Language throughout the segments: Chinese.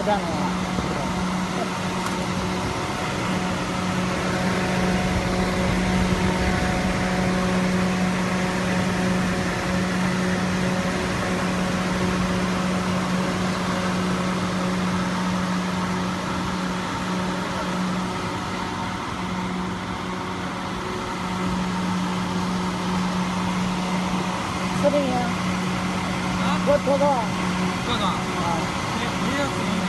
站了吗？4厘米。啊？多高？多高？啊，没有4厘米。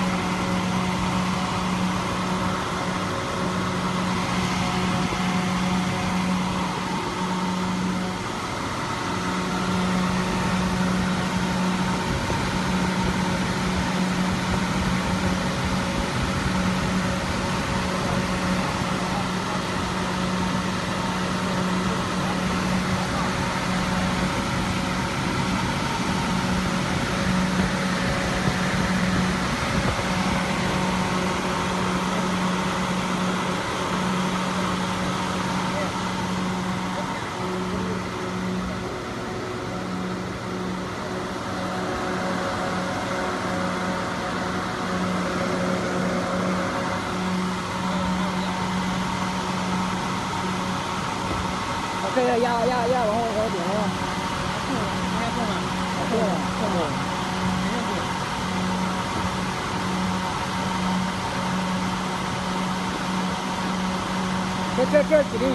这个压往后顶了，动了。这几厘米？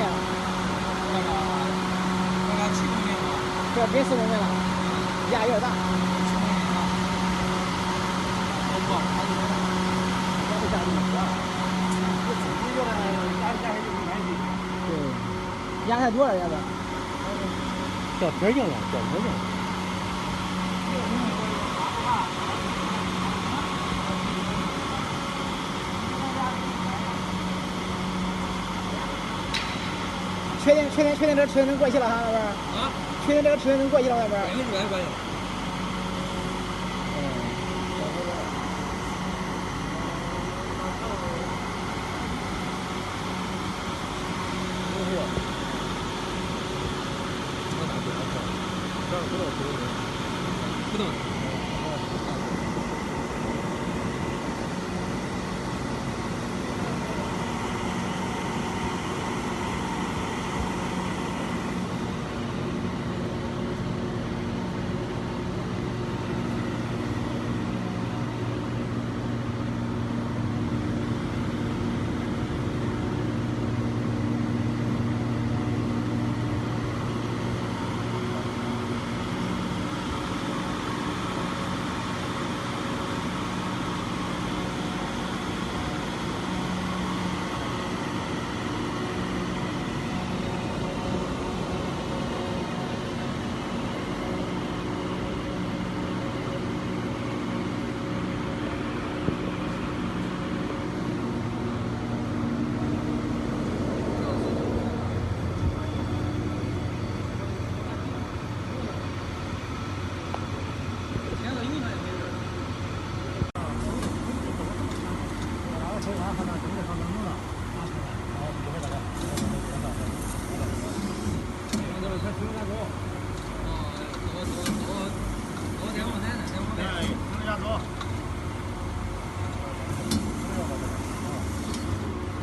大概7公斤吧。这别4公斤了，压有点大。7公斤啊。不，还是这压力大。这自己有点压有关系。对，压太多了，压的。掉皮硬了，掉皮硬了。确定这个尺寸能过去了哈，那边？啊？确定这个尺寸能过去了那边？应该过去了。不动。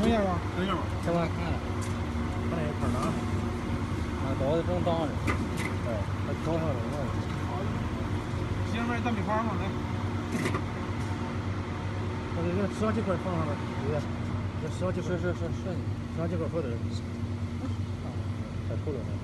能行吗？能行吗？这我看了，他那一块拿，刀子正当着，哎，他挑上了那个。前面咱没法嘛，来。这上几块放上面，对不对？这上几块是，上几块合适。太透了。